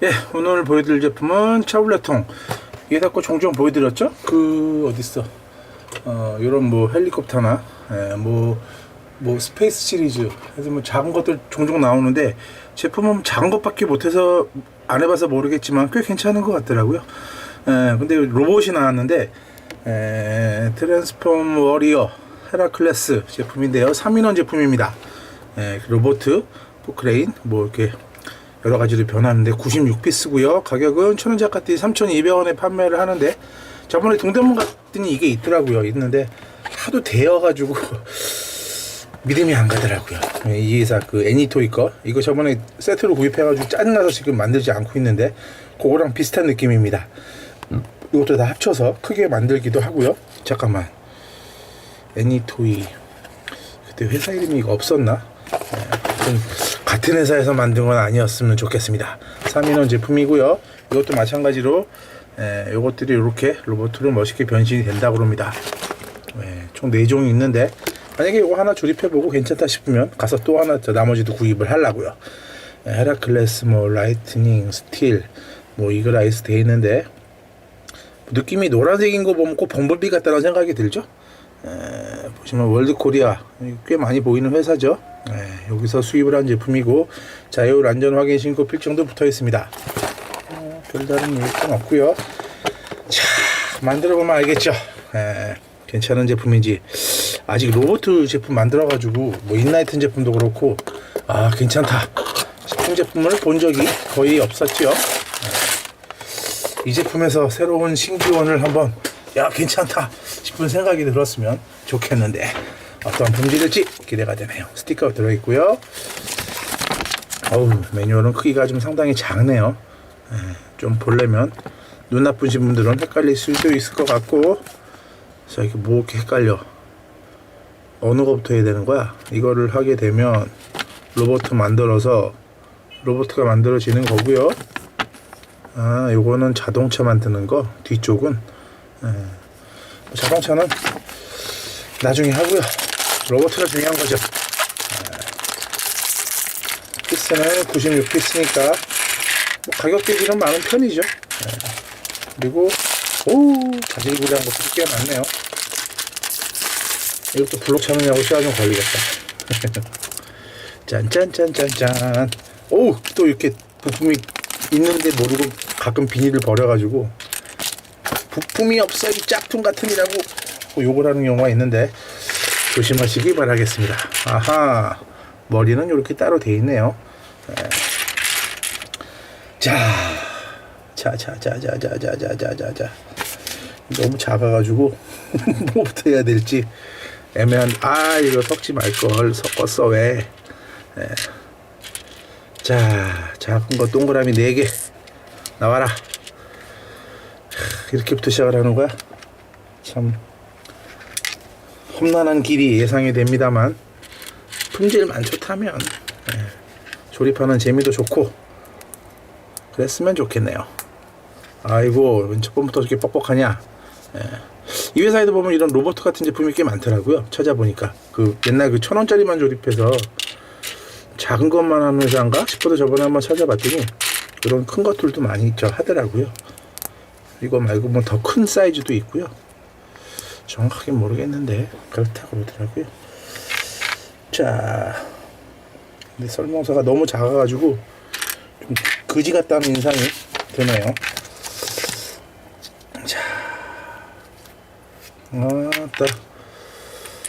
예, 오늘 보여드릴 제품은 차블레통. 이게 자꾸 종종 보여드렸죠? 어딨어? 요런 뭐 헬리콥터나, 뭐 스페이스 시리즈. 그래서 뭐 작은 것들 종종 나오는데, 제품은 작은 것밖에 못해서 안 해봐서 모르겠지만 꽤 괜찮은 것 같더라고요. 근데 로봇이 나왔는데, 트랜스폼 워리어 헤라클레스 제품인데요. 3인원 제품입니다. 로봇, 포크레인, 뭐 이렇게 여러 가지로 변하는데 96피스고요. 가격은 천원작가띠 3,200원에 판매를 하는데 저번에 동대문 갔더니 이게 있더라고요. 있는데 하도 대여가지고 믿음이 안 가더라고요. 이 회사 애니토이 거 이거 저번에 세트로 구입해가지고 짜증나서 지금 만들지 않고 있는데 그거랑 비슷한 느낌입니다. 이것도 다 합쳐서 크게 만들기도 하고요. 잠깐만, 애니토이 그때 회사 이름이 없었나? 같은 회사에서 만든 건 아니었으면 좋겠습니다. 3인원 제품이고요. 이것도 마찬가지로 요것들이 이렇게 로봇으로 멋있게 변신이 된다고 합니다. 총 4종이 있는데 만약에 이거 하나 조립해보고 괜찮다 싶으면 가서 또 하나 나머지도 구입을 하려고요. 헤라클레스, 뭐 라이트닝, 스틸, 뭐 이글 아이스 돼 있는데 느낌이 노란색인 거 보면 꼭 범블비 같다는 생각이 들죠. 보시면 월드 코리아 꽤 많이 보이는 회사죠. 여기서 수입을 한 제품이고 자율 안전 확인 신고 필정도 붙어 있습니다. 별다른 일은 없고요. 자, 만들어 보면 알겠죠. 괜찮은 제품인지. 아직 로봇 제품 만들어 가지고 뭐 인라이튼 제품도 그렇고 괜찮다 싶은 제품을 본 적이 거의 없었죠. 이 제품에서 새로운 신기원을 한번 괜찮다 싶은 생각이 들었으면 좋겠는데 어떤 품질일지 기대가 되네요. 스티커 들어있고요. 매뉴얼은 크기가 좀 상당히 작네요. 좀 보려면 눈 나쁘신 분들은 헷갈릴 수도 있을 것 같고. 자, 이게 뭐 이렇게 헷갈려. 어느 거부터 해야 되는 거야? 이거를 하게 되면 로봇 만들어서 로봇가 만들어지는 거고요. 요거는 자동차 만드는 거. 뒤쪽은 자동차는 나중에 하고요. 로봇가 중요한 거죠. 피스는 96피스니까 뭐 가격 대비는 많은 편이죠. 그리고 자질구레한 것도 꽤 많네요. 이것도 블록 찾느냐고 시간 좀 걸리겠다. 짠짠짠짠짠. 또 이렇게 부품이 있는데 모르고 가끔 비닐을 버려가지고 부품이 없어 이 짝퉁 같은이라고 욕을 하는 경우가 있는데 조심하시기 바라겠습니다. 아하, 머리는 이렇게 따로 돼 있네요. 자, 너무 작아가지고 뭐부터 해야 될지 애매한. 이거 섞지 말걸. 섞었어 왜? 자, 작은 거 동그라미 4개 나와라. 이렇게부터 시작을 하는 거야. 참 험난한 길이 예상이 됩니다만 품질만 좋다면 조립하는 재미도 좋고 그랬으면 좋겠네요. 아이고, 첫 번부터 이렇게 뻑뻑하냐. 이 회사에도 보면 이런 로봇 같은 제품이 꽤 많더라고요. 찾아보니까 옛날 1,000원짜리만 조립해서 작은 것만 하는 회사인가 싶어도 저번에 한번 찾아봤더니 이런 큰 것들도 많이 하더라고요. 이거 말고 뭐 더 큰 사이즈도 있고요. 정확하게 모르겠는데 그렇다고 그러더라고요. 자, 근데 설명서가 너무 작아가지고 좀 그지 같다는 인상이 드네요. 자,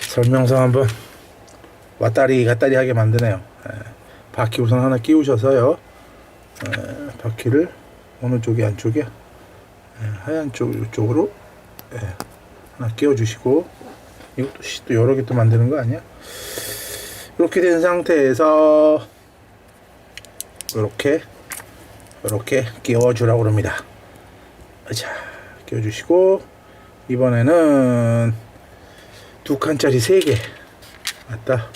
설명서 한번 왔다리 갔다리 하게 만드네요. 바퀴 우선 하나 끼우셔서요. 바퀴를 어느 쪽이 안쪽이야? 하얀 쪽 이쪽으로 하나 끼워주시고, 이것도 또 여러 개 또 만드는 거 아니야? 이렇게 된 상태에서 이렇게 끼워주라고 합니다. 자, 끼워주시고 이번에는 2칸짜리 3개. 맞다.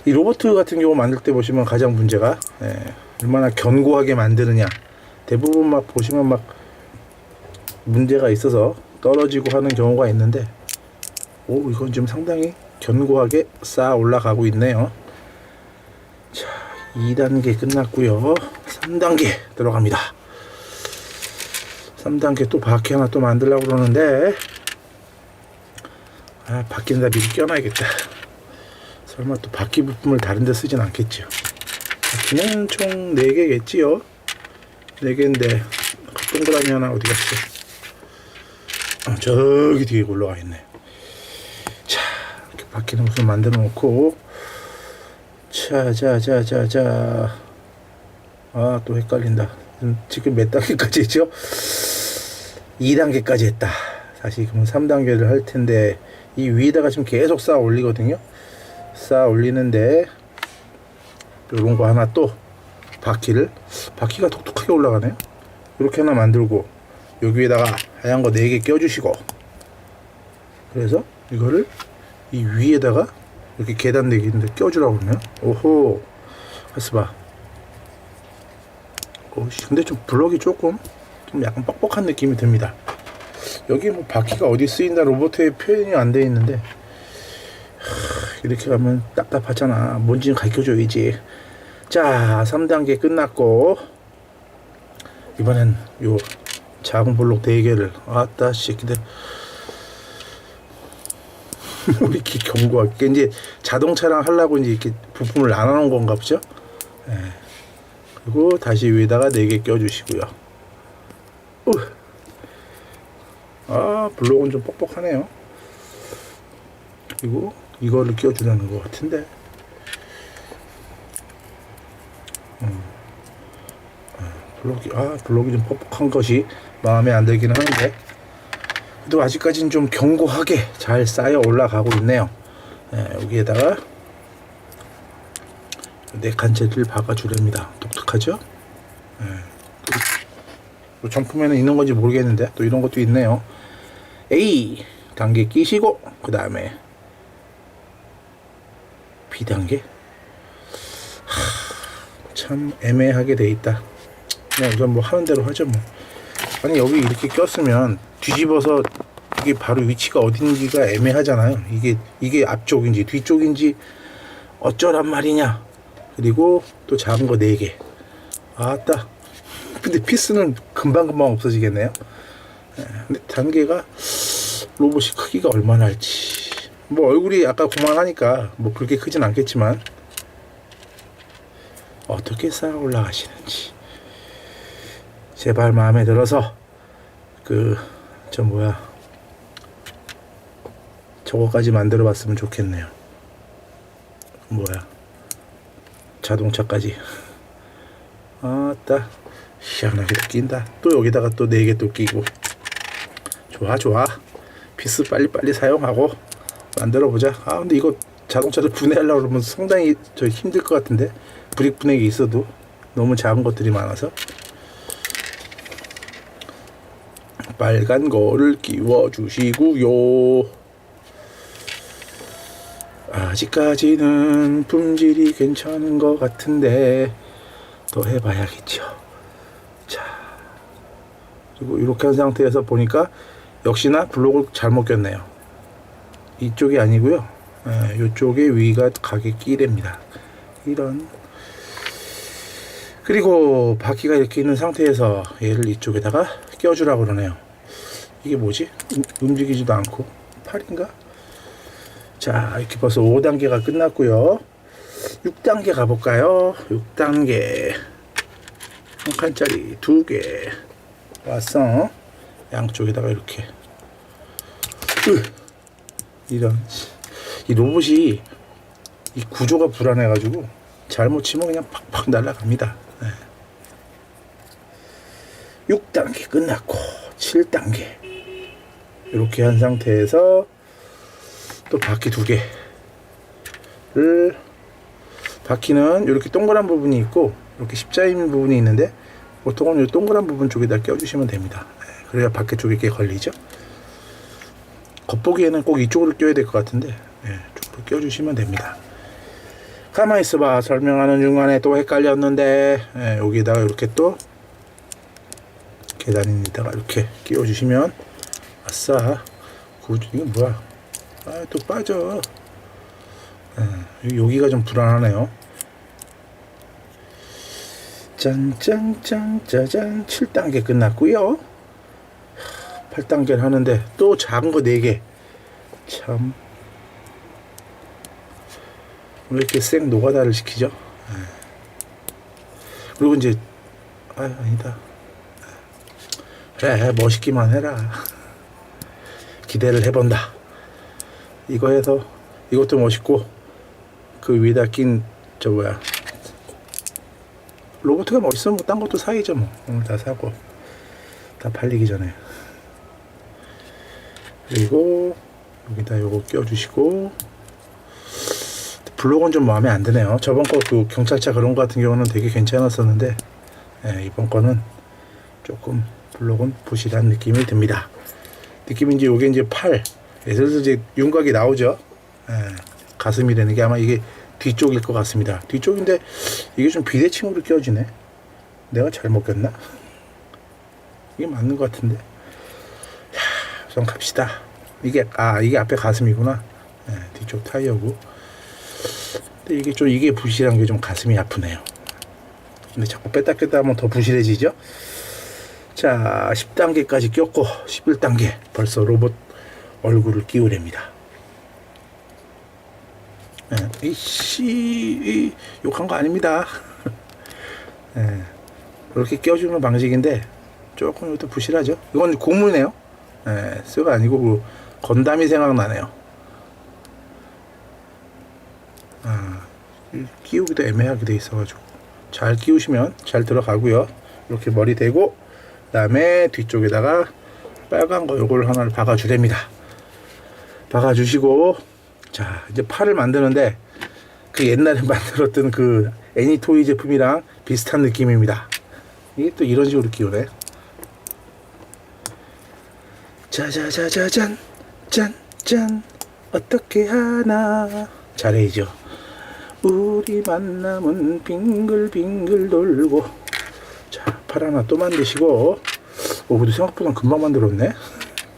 이 로봇 같은 경우 만들 때 보시면 가장 문제가 얼마나 견고하게 만드느냐. 대부분 막 보시면 막 문제가 있어서 떨어지고 하는 경우가 있는데 이건 지금 상당히 견고하게 쌓아 올라가고 있네요. 자, 2단계 끝났고요. 3단계 들어갑니다. 3단계 또 바퀴 하나 또 만들려고 그러는데, 바퀴는 다 미리 껴놔야겠다. 설마 또 바퀴 부품을 다른 데 쓰진 않겠죠. 바퀴는 총 4개겠지요. 4개인데 동그라미 하나 어디 갔어? 저기 뒤에 올라와 있네. 자, 이렇게 바퀴는 우선 만들어 놓고, 자, 또 헷갈린다. 지금 몇 단계까지 했죠? 2단계까지 했다. 다시 그러면 3단계를 할 텐데, 이 위에다가 지금 계속 쌓아 올리거든요. 쌓아 올리는데, 요런 거 하나 또 바퀴가 톡톡하게 올라가네요. 이렇게 하나 만들고, 여기 위에다가 하얀 거 4개 껴주시고, 그래서 이거를 이 위에다가 이렇게 계단 4개인데 껴주라고 그러네요. 오호, 가스 봐. 근데 좀 블럭이 조금 좀 약간 뻑뻑한 느낌이 듭니다. 여기 뭐 바퀴가 어디 쓰인다 로봇에 표현이 안 돼 있는데, 이렇게 가면 답답하잖아. 뭔지 좀 가르쳐 줘야지. 자, 3단계 끝났고, 이번엔 요 작은 블록 4개를, 아따 새끼들. 우리 이렇게 경고할게. 이제 자동차랑 하려고 이제 이렇게 부품을 나눠 놓은 건가 보죠? 네. 그리고 다시 위에다가 4개 껴주시고요. 블록은 좀 뻑뻑하네요. 그리고 이거를 껴주려는 것 같은데, 블록이 좀 뻑뻑한 것이 마음에 안 들기는 하는데, 그래도 아직까지는 좀 견고하게 잘 쌓여 올라가고 있네요. 여기에다가 4칸짜리를 박아주렵니다. 독특하죠? 또 정품에는 있는 건지 모르겠는데 또 이런 것도 있네요. A 단계 끼시고, 그 다음에 B 단계. 참 애매하게 돼 있다. 그냥 우선 뭐 하는 대로 하죠 뭐. 아니, 여기 이렇게 꼈으면 뒤집어서 이게 바로 위치가 어딘지가 애매하잖아요. 이게 앞쪽인지 뒤쪽인지 어쩌란 말이냐. 그리고 또 작은 거 4개. 아따. 근데 피스는 금방금방 없어지겠네요. 근데 단계가 로봇이 크기가 얼마나 할지. 뭐 얼굴이 아까 그만하니까 뭐 그렇게 크진 않겠지만, 어떻게 쌓아 올라가시는지 제발 마음에 들어서 저거까지 만들어 봤으면 좋겠네요. 자동차까지. 아따, 희한하게 낀다. 또 여기다가 또 4개 또 끼고. 좋아. 피스 빨리빨리 사용하고 만들어보자. 근데 이거 자동차를 분해하려고 그러면 상당히 힘들 것 같은데, 브릭 분해기 있어도 너무 작은 것들이 많아서. 빨간 거를 끼워주시고요. 아직까지는 품질이 괜찮은 것 같은데 더 해봐야겠죠. 자, 그리고 이렇게 한 상태에서 보니까 역시나 블록을 잘못 꼈네요. 이쪽이 아니고요. 이쪽에 위가 가게 끼랍니다. 이런. 그리고 바퀴가 이렇게 있는 상태에서 얘를 이쪽에다가 껴주라고 그러네요. 이게 뭐지? 움직이지도 않고. 팔인가? 자, 이렇게 벌써 5단계가 끝났고요. 6단계 가볼까요? 6단계. 한 칸짜리 2개. 왔어. 양쪽에다가 이렇게. 이런. 이 로봇이 이 구조가 불안해가지고 잘못 치면 그냥 팍팍 날아갑니다. 6단계 끝났고 7단계 이렇게 한 상태에서 또 바퀴 2개를, 바퀴는 이렇게 동그란 부분이 있고 이렇게 십자인 부분이 있는데, 보통은 이 동그란 부분 쪽에다 껴주시면 됩니다. 그래야 바퀴 쪽에 이렇게 걸리죠. 겉보기에는 꼭 이쪽으로 껴야 될 것 같은데, 이쪽으로 껴주시면 됩니다. 가만히 있어봐. 설명하는 중간에 또 헷갈렸는데, 여기다가 이렇게 또 계단에다가 이렇게 끼워주시면, 아싸. 이거 뭐야? 또 빠져. 여기가 좀 불안하네요. 짠짠짠 짜잔 7단계 끝났고요. 8단계를 하는데 또 작은 거 4개. 참 왜 이렇게 생 노가다를 시키죠? 그리고 이제 아니다. 그래 멋있기만 해라. 기대를 해본다. 이거 해서 이것도 멋있고 그 위에다 낀 저 뭐야 로봇가 멋있으면 뭐 딴 것도 사이죠. 뭐 오늘 다 사고 다 팔리기 전에. 그리고 여기다 요거 껴주시고 블록은 좀 마음에 안 드네요. 저번 거 그 경찰차 그런 거 같은 경우는 되게 괜찮았었는데 이번 거는 조금 블록은 부실한 느낌이 듭니다. 느낌이 이제 요게 이제 팔 슬슬 이제 윤곽이 나오죠. 가슴이라는 게 아마 이게 뒤쪽일 것 같습니다. 뒤쪽인데 이게 좀 비대칭으로 껴지네. 내가 잘못 꼈나? 이게 맞는 것 같은데. 우선 갑시다. 이게 앞에 가슴이구나. 뒤쪽 타이어고. 근데 이게 좀 이게 부실한 게 좀 가슴이 아프네요. 근데 자꾸 뺐다 꼈다 하면 더 부실해지죠. 자, 10단계까지 꼈고 11단계 벌써 로봇 얼굴을 끼우렵니다. 이씨 욕한 거 아닙니다. 이렇게 껴주는 방식인데 조금 이것도 부실하죠. 이건 고무네요. 쇠가 아니고 그 건담이 생각나네요. 끼우기도 애매하게 돼 있어가지고 잘 끼우시면 잘 들어가고요. 이렇게 머리 대고 그 다음에 뒤쪽에다가 빨간 거 요걸 하나를 박아 주랍니다. 박아 주시고 자 이제 팔을 만드는데 그 옛날에 만들었던 그 애니토이 제품이랑 비슷한 느낌입니다. 이게 또 이런 식으로 끼우네. 짜자자자잔 짠짠 어떻게 하나 잘해야죠. 우리 만남은 빙글빙글 돌고. 자, 팔 하나 또 만드시고. 그래도 생각보다 금방 만들었네.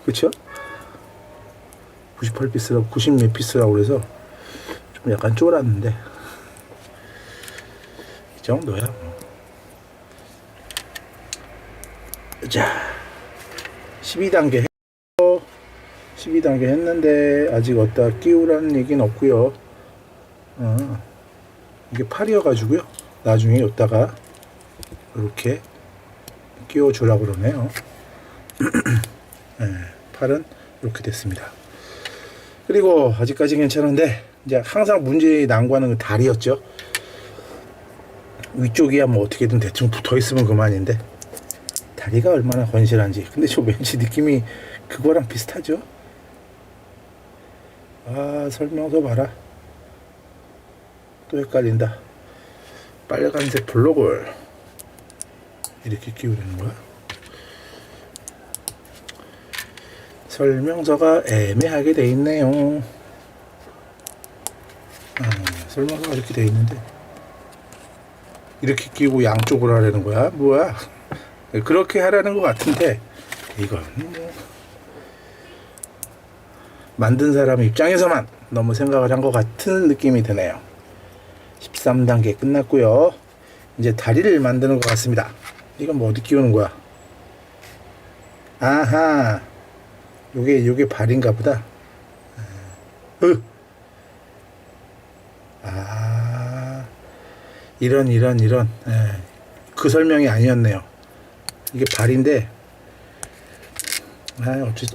그쵸? 98피스라고 90몇 피스라고 그래서 좀 약간 쫄았는데 이 정도야. 자, 12단계 12단계 했는데 아직 어디다 끼우라는 얘기는 없고요. 이게 팔이어가지고요. 나중에 여기다가 이렇게 끼워주라고 그러네요. 팔은 이렇게 됐습니다. 그리고 아직까지 괜찮은데 이제 항상 문제 난관은 그 다리였죠. 위쪽이야 뭐 어떻게든 대충 붙어있으면 그만인데 다리가 얼마나 건실한지. 근데 저 왠지 느낌이 그거랑 비슷하죠. 설명서 봐라. 또 헷갈린다. 빨간색 블록을 이렇게 끼우려는 거야. 설명서가 애매하게 돼 있네요. 설명서가 이렇게 돼 있는데 이렇게 끼우고 양쪽으로 하라는 거야? 뭐야? 그렇게 하라는 것 같은데 이건 뭐 만든 사람 입장에서만 너무 생각을 한 것 같은 느낌이 드네요. 13단계 끝났고요. 이제 다리를 만드는 것 같습니다. 이건 뭐 어디 끼우는 거야? 아하, 요게 발인가 보다. 이런. 그 설명이 아니었네요. 이게 발인데,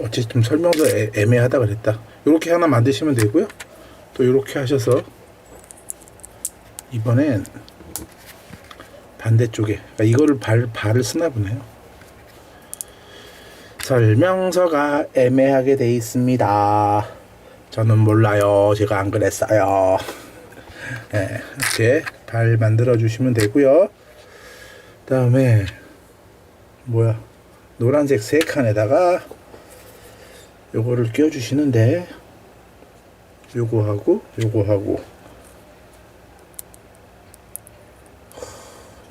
어찌 좀 설명도 애매하다 그랬다. 요렇게 하나 만드시면 되고요. 또 요렇게 하셔서 이번엔 반대쪽에, 그러니까 이거를 발을 쓰나 보네요. 설명서가 애매하게 돼 있습니다. 저는 몰라요. 제가 안 그랬어요. 이렇게 발 만들어 주시면 되고요. 그 다음에 뭐야, 노란색 세 칸에다가 요거를 끼워 주시는데 요거하고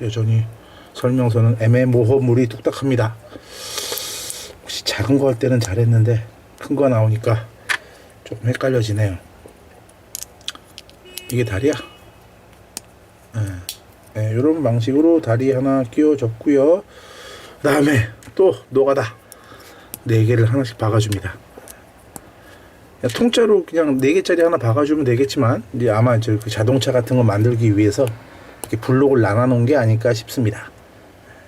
여전히 설명서는 애매모호물이 뚝딱합니다. 혹시 작은 거 할 때는 잘했는데 큰 거 나오니까 조금 헷갈려지네요. 이게 다리야? 네, 이런 방식으로 다리 하나 끼워줬고요. 그 다음에 또 노가다 4개를 하나씩 박아줍니다. 통짜로 그냥 4개짜리 하나 박아주면 되겠지만, 이제 아마 그 자동차 같은 거 만들기 위해서 이렇게 블록을 나눠 놓은 게 아닐까 싶습니다.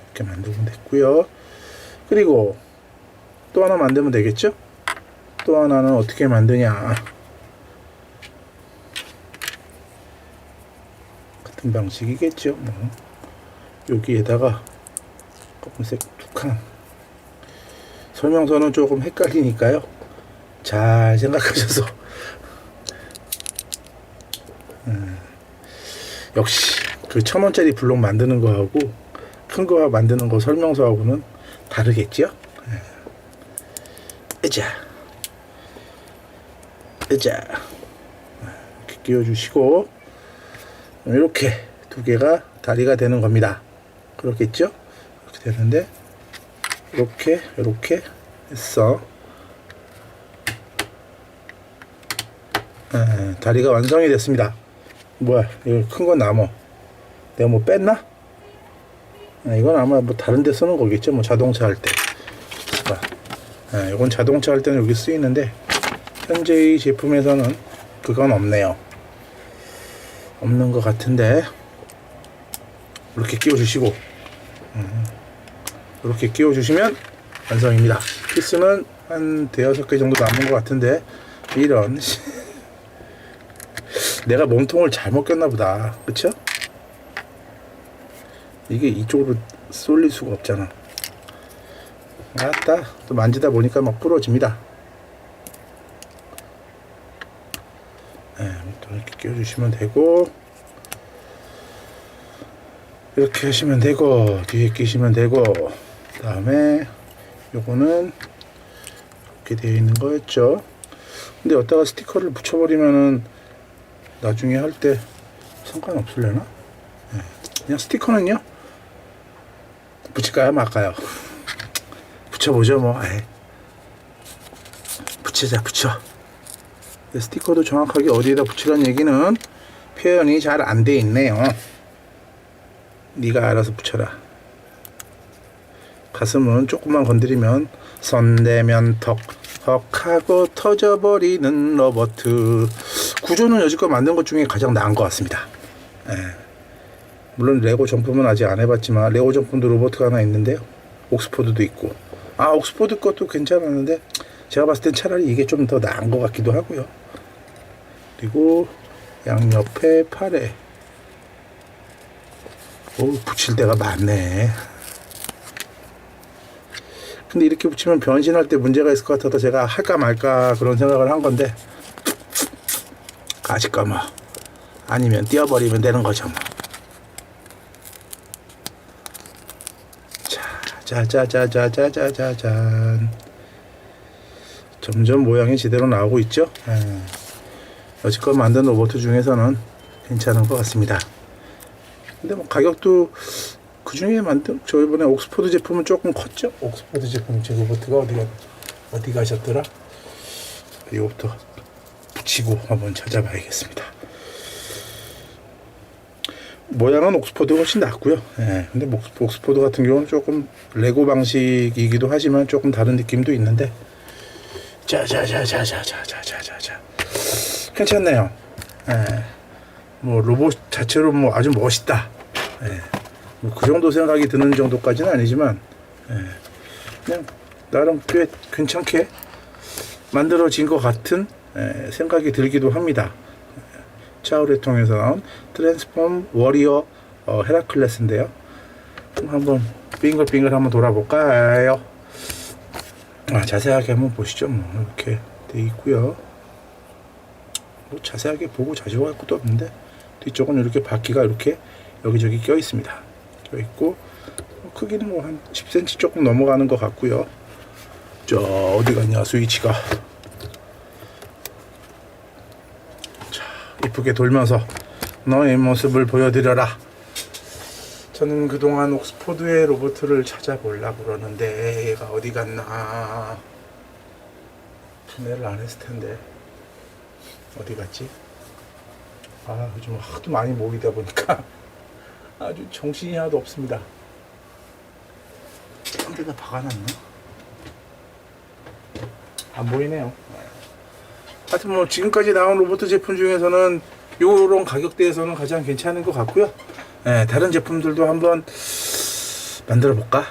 이렇게 만들면 됐고요. 그리고 또 하나 만들면 되겠죠? 또 하나는 어떻게 만드냐, 같은 방식이겠죠. 여기에다가 검은색 2칸, 설명서는 조금 헷갈리니까요, 잘 생각하셔서. 역시 그 1,000원짜리 블록 만드는 거하고 큰 거 만드는 거 설명서하고는 다르겠죠. 으자 이렇게 끼워주시고, 이렇게 2개가 다리가 되는 겁니다. 그렇겠죠? 이렇게 되는데, 이렇게 했어. 다리가 완성이 됐습니다. 뭐야, 이거 큰 건 나무 내가 뭐 뺐나? 이건 아마 뭐 다른 데 쓰는 거겠죠. 뭐 자동차 할 때. 이건 자동차 할 때는 여기 쓰이는데, 현재 이 제품에서는 그건 없네요. 없는 것 같은데, 이렇게 끼워주시고, 이렇게 끼워주시면 완성입니다. 피스는 한 5-6개 정도 남은 것 같은데, 이런 내가 몸통을 잘못 꼈나 보다. 그쵸? 이게 이쪽으로 쏠릴 수가 없잖아. 아따, 또 만지다 보니까 막 부러집니다. 또 이렇게 끼워주시면 되고, 이렇게 하시면 되고, 뒤에 끼시면 되고, 그 다음에 요거는 이렇게 되어 있는 거였죠. 근데 여기다가 스티커를 붙여버리면은 나중에 할 때 상관없으려나? 그냥 스티커는요, 붙일까요 말까요? 붙여보죠 뭐. 붙여. 스티커도 정확하게 어디에다 붙이라는 얘기는 표현이 잘 안 돼 있네요. 네가 알아서 붙여라. 가슴은 조금만 건드리면 선대면 헉하고 터져버리는 로봇. 구조는 여지껏 만든 것 중에 가장 나은 것 같습니다. 물론 레고 정품은 아직 안 해봤지만, 레고 정품도 로봇가 하나 있는데요, 옥스포드도 있고, 옥스포드 것도 괜찮았는데 제가 봤을 땐 차라리 이게 좀 더 나은 것 같기도 하고요. 그리고 양옆에 팔에 붙일 데가 많네. 근데 이렇게 붙이면 변신할 때 문제가 있을 것 같아서 제가 할까 말까 그런 생각을 한 건데, 가실까 뭐, 아니면 띄워버리면 되는 거죠 뭐. 짜자자자자자자잔. 점점 모양이 제대로 나오고 있죠. 여지껏 만든 로봇 중에서는 괜찮은 것 같습니다. 근데 뭐 가격도 그 중에 만든, 저 이번에 옥스포드 제품은 조금 컸죠. 옥스포드 제품, 제 로봇가 어디 가셨더라? 이거부터 붙이고 한번 찾아봐야겠습니다. 모양은 옥스포드가 훨씬 낫고요. 근데 옥스포드 같은 경우는 조금 레고 방식이기도 하지만 조금 다른 느낌도 있는데, 자자자자자자자자자, 괜찮네요. 뭐 로봇 자체로 뭐 아주 멋있다. 뭐 그 정도 생각이 드는 정도까지는 아니지만, 그냥 나름 꽤 괜찮게 만들어진 것 같은 생각이 들기도 합니다. 차오레통에서 나온 트랜스폼 워리어 헤라클레스인데요. 한번 빙글빙글 한번 돌아볼까요? 자세하게 한번 보시죠. 뭐 이렇게 돼 있고요. 뭐 자세하게 보고 자세할 것도 없는데, 뒤쪽은 이렇게 바퀴가 이렇게 여기저기 껴 있습니다. 껴 있고, 크기는 뭐 한 10cm 조금 넘어가는 것 같고요. 저 어디 갔냐 스위치가. 자, 이쁘게 돌면서 너의 모습을 보여드려라. 저는 그동안 옥스포드의 로봇을 찾아보려고 그러는데 얘가 어디 갔나. 분해를 안 했을 텐데 어디 갔지? 요즘 하도 많이 모이다 보니까 아주 정신이 하나도 없습니다. 한 대가 박아놨나? 안 보이네요. 하여튼 뭐 지금까지 나온 로봇 제품 중에서는 요런 가격대에서는 가장 괜찮은 것 같고요. 예, 다른 제품들도 한번 만들어 볼까?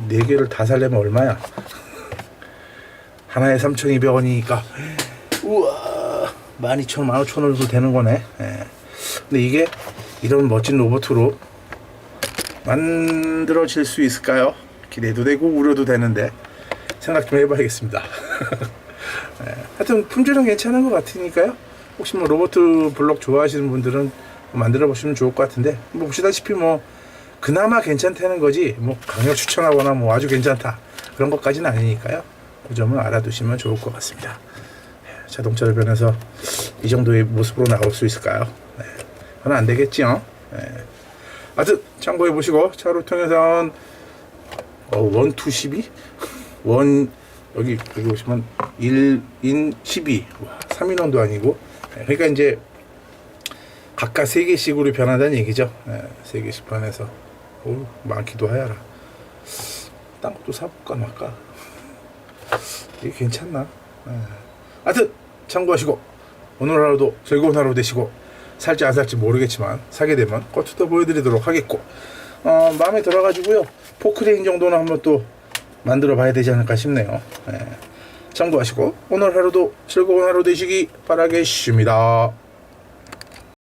4개를 다 살려면 얼마야? 하나에 3,200원이니까 우와 12,000원, 15,000원도 되는 거네. 예. 근데 이게 이런 멋진 로봇으로 만들어질 수 있을까요? 기대도 되고 우려도 되는데 생각 좀 해봐야겠습니다. 예. 하여튼 품질은 괜찮은 것 같으니까요. 혹시 뭐 로봇 블록 좋아하시는 분들은 만들어 보시면 좋을 것 같은데 뭐 보시다시피 뭐 그나마 괜찮다는 거지 뭐 강력 추천하거나 뭐 아주 괜찮다 그런 것까지는 아니니까요. 그 점을 알아두시면 좋을 것 같습니다. 자동차를 변해서 이 정도의 모습으로 나올 수 있을까요? 네. 그건 안 되겠지요. 네. 하여튼 참고해 보시고 차로 통해서는 1, 2, 12? 여기 보시면 1인 12 3인원도 아니고 네. 그러니까 이제 각각 3개씩으로 변한다는 얘기죠. 네. 3개씩 변해서 많기도 하여라. 딴 것도 사볼까 말까. 이게 괜찮나? 하여튼 참고하시고 오늘 하루도 즐거운 하루 되시고 살지 안 살지 모르겠지만 사게 되면 겉부터 보여드리도록 하겠고 마음에 들어가지고요 포크레인 정도는 한번 또 만들어 봐야 되지 않을까 싶네요. 참고하시고 오늘 하루도 즐거운 하루 되시기 바라겠습니다.